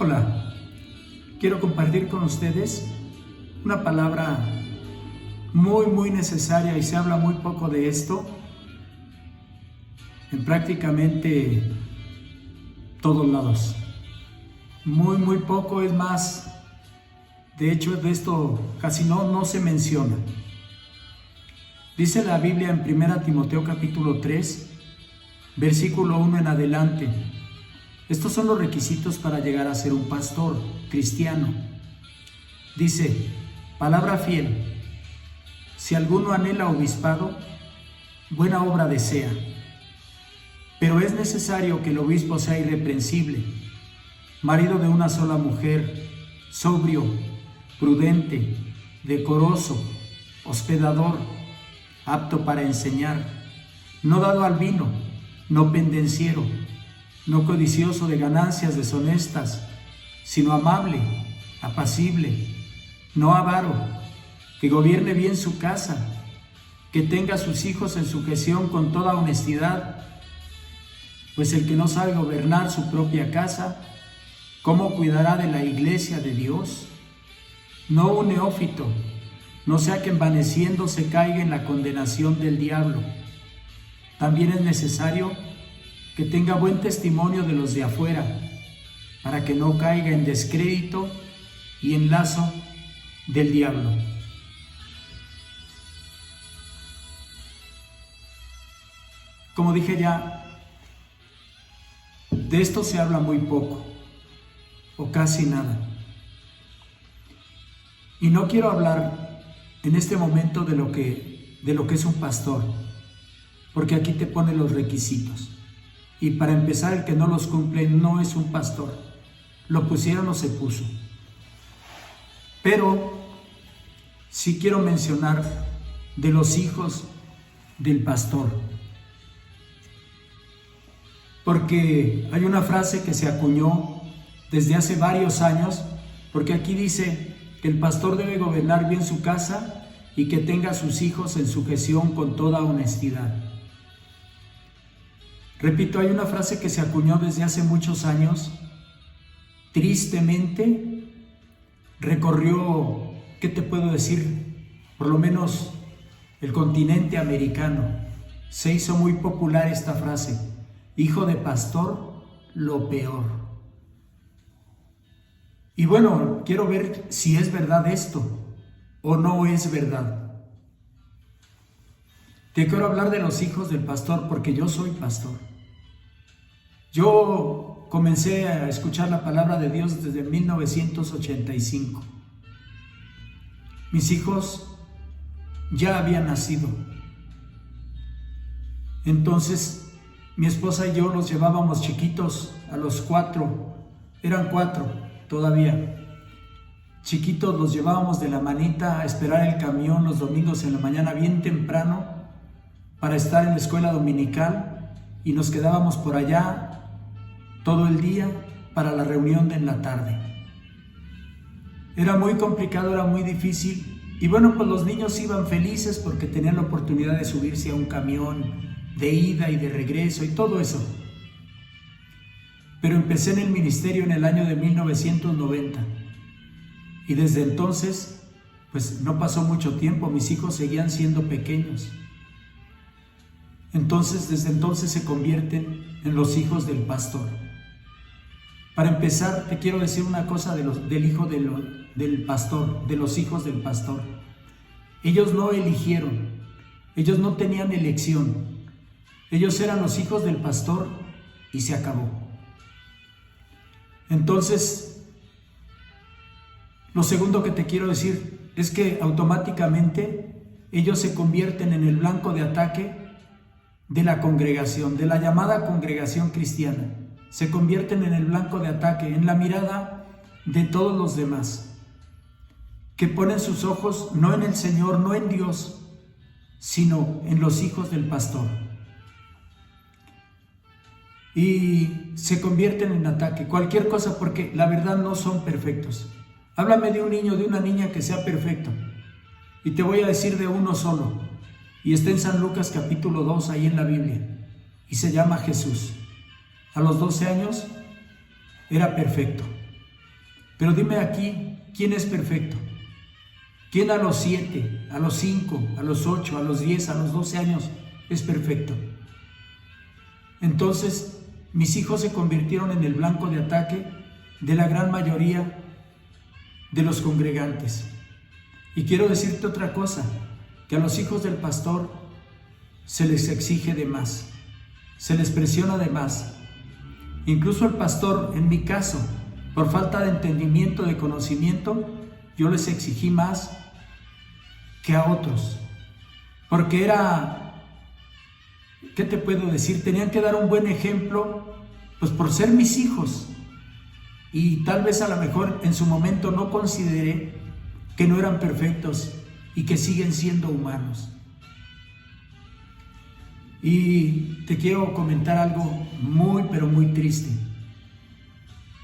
Hola, quiero compartir con ustedes una palabra muy necesaria y se habla muy poco de esto en prácticamente todos lados. Muy poco, es más, de hecho de esto casi no se menciona. Dice la Biblia en 1 Timoteo capítulo 3, versículo 1 en adelante. Estos son los requisitos para llegar a ser un pastor cristiano. Dice, palabra fiel, si alguno anhela obispado, buena obra desea. Pero es necesario que el obispo sea irreprensible, marido de una sola mujer, sobrio, prudente, decoroso, hospedador, apto para enseñar, no dado al vino, no pendenciero, no codicioso de ganancias deshonestas, sino amable, apacible, no avaro, que gobierne bien su casa, que tenga a sus hijos en sujeción con toda honestidad, pues el que no sabe gobernar su propia casa, ¿cómo cuidará de la iglesia de Dios? No un neófito, no sea que envaneciéndose caiga en la condenación del diablo. También es necesario que tenga buen testimonio de los de afuera, para que no caiga en descrédito y en lazo del diablo. Como dije ya, de esto se habla muy poco, o casi nada. Y no quiero hablar en este momento de lo que es un pastor, porque aquí te pone los requisitos. Y para empezar, el que no los cumple no es un pastor. Lo pusieron o se puso. Pero sí quiero mencionar de los hijos del pastor. Porque hay una frase que se acuñó desde hace varios años, porque aquí dice que el pastor debe gobernar bien su casa y que tenga a sus hijos en sujeción con toda honestidad. Repito, hay una frase que se acuñó desde hace muchos años, tristemente recorrió, ¿qué te puedo decir? Por lo menos el continente americano. Se hizo muy popular esta frase, hijo de pastor, lo peor. Y bueno, quiero ver si es verdad esto o no es verdad. Te quiero hablar de los hijos del pastor porque yo soy pastor. Yo comencé a escuchar la palabra de Dios desde 1985. Mis hijos ya habían nacido. Entonces, mi esposa y yo los llevábamos chiquitos a los 4, eran 4 todavía. Chiquitos los llevábamos de la manita a esperar el camión los domingos en la mañana bien temprano para estar en la escuela dominical y nos quedábamos por allá todo el día para la reunión de en la tarde. Era muy complicado, era muy difícil y bueno, pues los niños iban felices porque tenían la oportunidad de subirse a un camión de ida y de regreso y todo eso. Pero empecé en el ministerio en el año de 1990 y desde entonces pues no pasó mucho tiempo, mis hijos seguían siendo pequeños. Entonces, desde entonces se convierten en los hijos del pastor. Para empezar, te quiero decir una cosa del hijo del pastor, de los hijos del pastor. Ellos no eligieron, ellos no tenían elección. Ellos eran los hijos del pastor y se acabó. Entonces, lo segundo que te quiero decir es que automáticamente ellos se convierten en el blanco de ataque de la congregación, de la llamada congregación cristiana. Se convierten en el blanco de ataque, en la mirada de todos los demás, que ponen sus ojos no en el Señor, no en Dios, sino en los hijos del pastor. Y se convierten en ataque, cualquier cosa, porque la verdad no son perfectos. Háblame de un niño, de una niña que sea perfecto, y te voy a decir de uno solo, y está en San Lucas capítulo 2, ahí en la Biblia, y se llama Jesús. A los 12 años era perfecto. Pero dime aquí, ¿quién es perfecto? ¿Quién a los 7, a los 5, a los 8, a los 10, a los 12 años es perfecto? Entonces, mis hijos se convirtieron en el blanco de ataque de la gran mayoría de los congregantes. Y quiero decirte otra cosa, que a los hijos del pastor se les exige de más, se les presiona de más. Incluso el pastor, en mi caso, por falta de entendimiento, de conocimiento, yo les exigí más que a otros, porque era, ¿qué te puedo decir? Tenían que dar un buen ejemplo, pues por ser mis hijos, y tal vez a lo mejor en su momento no consideré que no eran perfectos y que siguen siendo humanos. Y te quiero comentar algo muy, pero muy triste,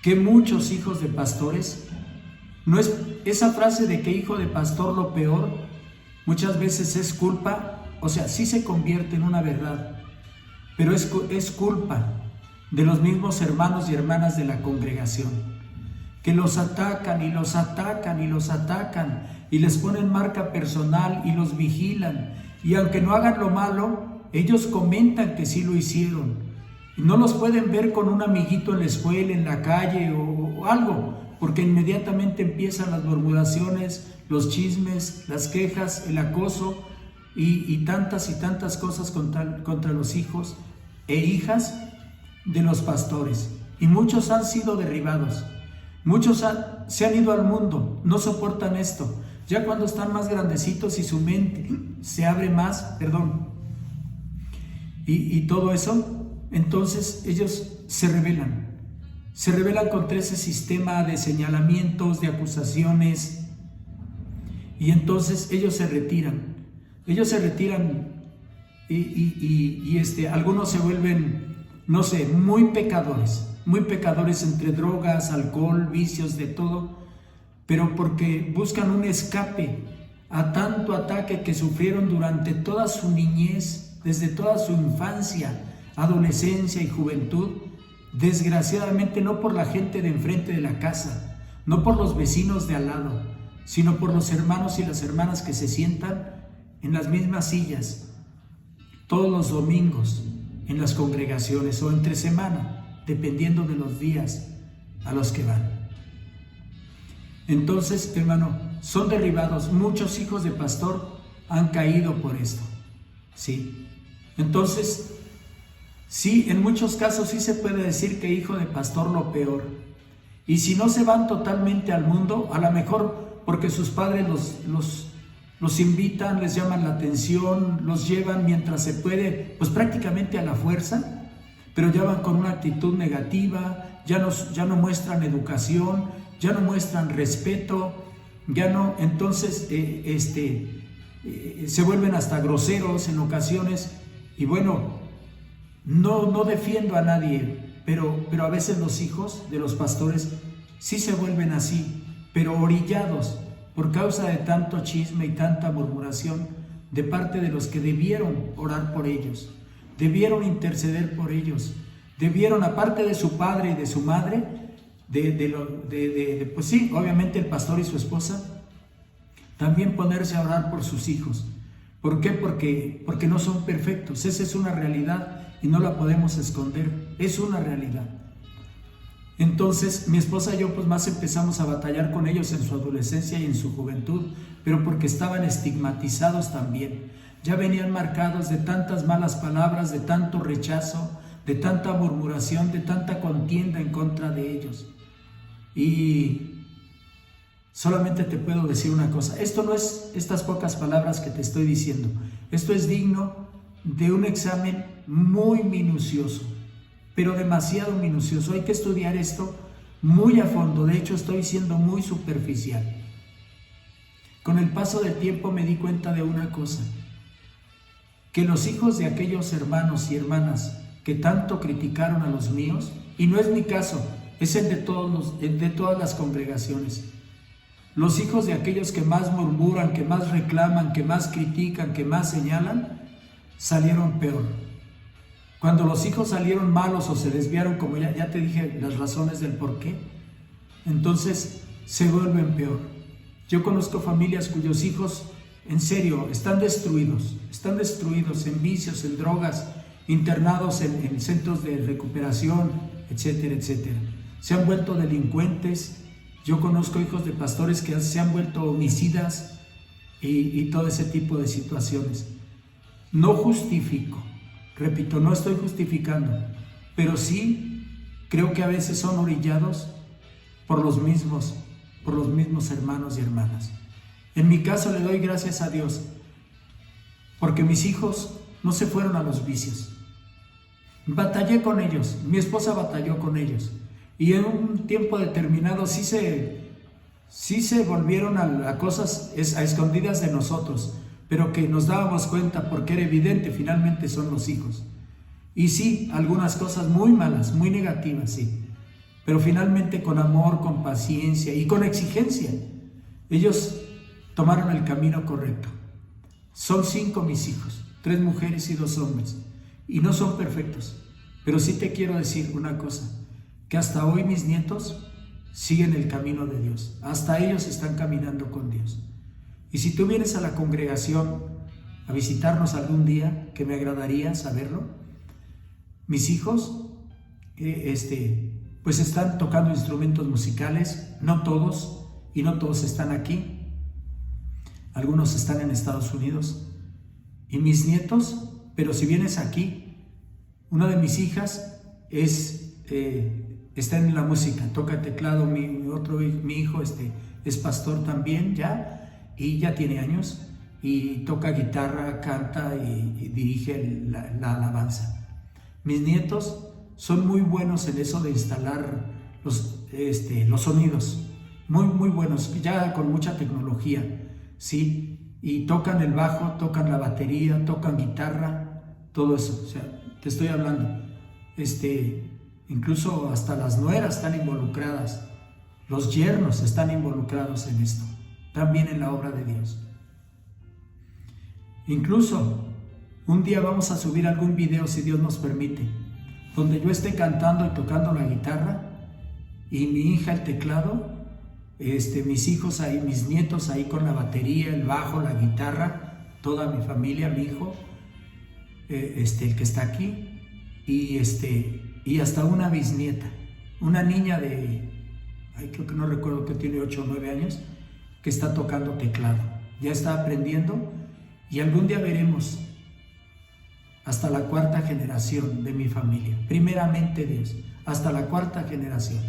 que muchos hijos de pastores, no es esa frase de que hijo de pastor lo peor, muchas veces es culpa, o sea, sí se convierte en una verdad, pero es culpa de los mismos hermanos y hermanas de la congregación, que los atacan y los atacan y los atacan y les ponen marca personal y los vigilan, y aunque no hagan lo malo, ellos comentan que sí lo hicieron, y no los pueden ver con un amiguito en la escuela, en la calle o algo, porque inmediatamente empiezan las murmuraciones, los chismes, las quejas, el acoso y tantas cosas contra los hijos e hijas de los pastores. Y muchos han sido derribados, muchos se han ido al mundo, no soportan esto. Ya cuando están más grandecitos y su mente se abre más, y todo eso, entonces ellos se rebelan contra ese sistema de señalamientos, de acusaciones, y entonces ellos se retiran y algunos se vuelven, no sé, muy pecadores entre drogas, alcohol, vicios, de todo, pero porque buscan un escape a tanto ataque que sufrieron durante toda su niñez, desde toda su infancia, adolescencia y juventud, desgraciadamente no por la gente de enfrente de la casa, no por los vecinos de al lado, sino por los hermanos y las hermanas que se sientan en las mismas sillas todos los domingos en las congregaciones o entre semana, dependiendo de los días a los que van. Entonces, hermano, son derribados. Muchos hijos de pastor han caído por esto, ¿sí? Entonces, sí, en muchos casos sí se puede decir que hijo de pastor lo peor. Y si no se van totalmente al mundo, a lo mejor porque sus padres los invitan, les llaman la atención, los llevan mientras se puede, pues prácticamente a la fuerza, pero ya van con una actitud negativa, ya no muestran educación, ya no muestran respeto, ya no, entonces se vuelven hasta groseros en ocasiones. Y bueno, no defiendo a nadie, pero a veces los hijos de los pastores sí se vuelven así, pero orillados por causa de tanto chisme y tanta murmuración de parte de los que debieron orar por ellos, debieron interceder por ellos, debieron, aparte de su padre y de su madre, pues sí, obviamente el pastor y su esposa, también ponerse a orar por sus hijos. ¿Por qué? Porque no son perfectos. Esa es una realidad y no la podemos esconder. Es una realidad. Entonces, mi esposa y yo pues más empezamos a batallar con ellos en su adolescencia y en su juventud, pero porque estaban estigmatizados también. Ya venían marcados de tantas malas palabras, de tanto rechazo, de tanta murmuración, de tanta contienda en contra de ellos. Y solamente te puedo decir una cosa, esto no es estas pocas palabras que te estoy diciendo, esto es digno de un examen muy minucioso, pero demasiado minucioso. Hay que estudiar esto muy a fondo, de hecho estoy siendo muy superficial. Con el paso del tiempo me di cuenta de una cosa, que los hijos de aquellos hermanos y hermanas que tanto criticaron a los míos, y no es mi caso, es el de todas las congregaciones, los hijos de aquellos que más murmuran, que más reclaman, que más critican, que más señalan, salieron peor. Cuando los hijos salieron malos o se desviaron, como ya te dije las razones del por qué, entonces se vuelven peor. Yo conozco familias cuyos hijos, en serio, están destruidos en vicios, en drogas, internados en centros de recuperación, etcétera, etcétera. Se han vuelto delincuentes. Yo conozco hijos de pastores que se han vuelto homicidas y todo ese tipo de situaciones. No justifico, repito, no estoy justificando, pero sí creo que a veces son orillados por los mismos hermanos y hermanas. En mi caso le doy gracias a Dios porque mis hijos no se fueron a los vicios. Batallé con ellos, mi esposa batalló con ellos y en un tiempo determinado sí se volvieron a cosas a escondidas de nosotros, pero que nos dábamos cuenta porque era evidente, finalmente son los hijos. Y sí, algunas cosas muy malas, muy negativas, sí, pero finalmente con amor, con paciencia y con exigencia, ellos tomaron el camino correcto. Son 5 mis hijos, 3 mujeres y 2 hombres, y no son perfectos, pero sí te quiero decir una cosa, que hasta hoy mis nietos siguen el camino de Dios, hasta ellos están caminando con Dios. Y si tú vienes a la congregación a visitarnos algún día, que me agradaría saberlo, mis hijos pues están tocando instrumentos musicales, no todos, y no todos están aquí. Algunos están en Estados Unidos. Y mis nietos, pero si vienes aquí, una de mis hijas está en la música, toca teclado, mi hijo es pastor también ya, y ya tiene años, y toca guitarra, canta y dirige la alabanza. Mis nietos son muy buenos en eso de instalar los sonidos, muy buenos, ya con mucha tecnología, ¿sí? Y tocan el bajo, tocan la batería, tocan guitarra, todo eso. O sea, te estoy hablando, incluso hasta las nueras están involucradas, los yernos están involucrados en esto, también en la obra de Dios. Incluso un día vamos a subir algún video, si Dios nos permite, donde yo esté cantando y tocando la guitarra y mi hija el teclado, mis hijos ahí, mis nietos ahí con la batería, el bajo, la guitarra, toda mi familia, mi hijo, el que está aquí, y hasta una bisnieta, una niña creo que no recuerdo, que tiene 8 o 9 años, que está tocando teclado, ya está aprendiendo, y algún día veremos hasta la 4ª generación de mi familia, primeramente Dios, hasta la 4ª generación,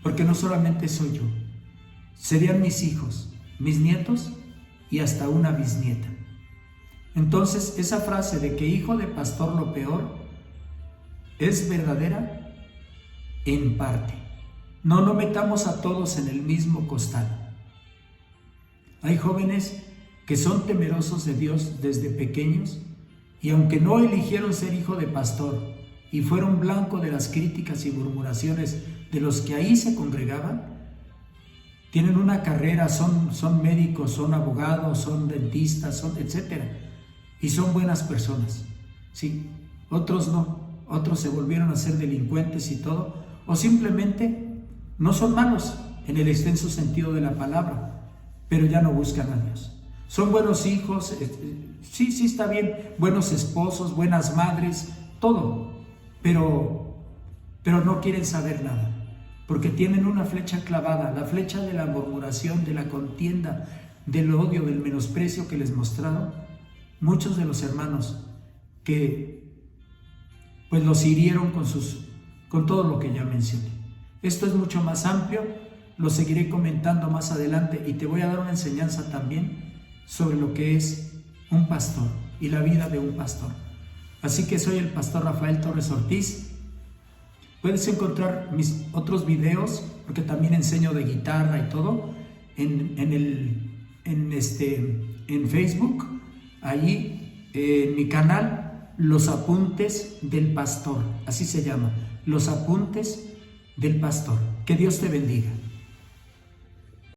porque no solamente soy yo, serían mis hijos, mis nietos y hasta una bisnieta. Entonces, esa frase de que hijo de pastor lo peor es verdadera en parte. No metamos a todos en el mismo costal. Hay jóvenes que son temerosos de Dios desde pequeños y aunque no eligieron ser hijo de pastor y fueron blanco de las críticas y murmuraciones de los que ahí se congregaban, tienen una carrera, son médicos, son abogados, son dentistas, etcétera, y son buenas personas, ¿sí? Otros no, otros se volvieron a ser delincuentes y todo, o simplemente no son malos en el extenso sentido de la palabra, pero ya no buscan a Dios. Son buenos hijos, sí está bien, buenos esposos, buenas madres, todo, pero no quieren saber nada, porque tienen una flecha clavada, la flecha de la murmuración, de la contienda, del odio, del menosprecio que les mostraron muchos de los hermanos que pues los hirieron con todo lo que ya mencioné. Esto es mucho más amplio, lo seguiré comentando más adelante y te voy a dar una enseñanza también sobre lo que es un pastor y la vida de un pastor. Así que soy el pastor Rafael Torres Ortiz. Puedes encontrar mis otros videos, porque también enseño de guitarra y todo, en Facebook, allí en mi canal, Los Apuntes del Pastor, así se llama, Los Apuntes del Pastor. Que Dios te bendiga.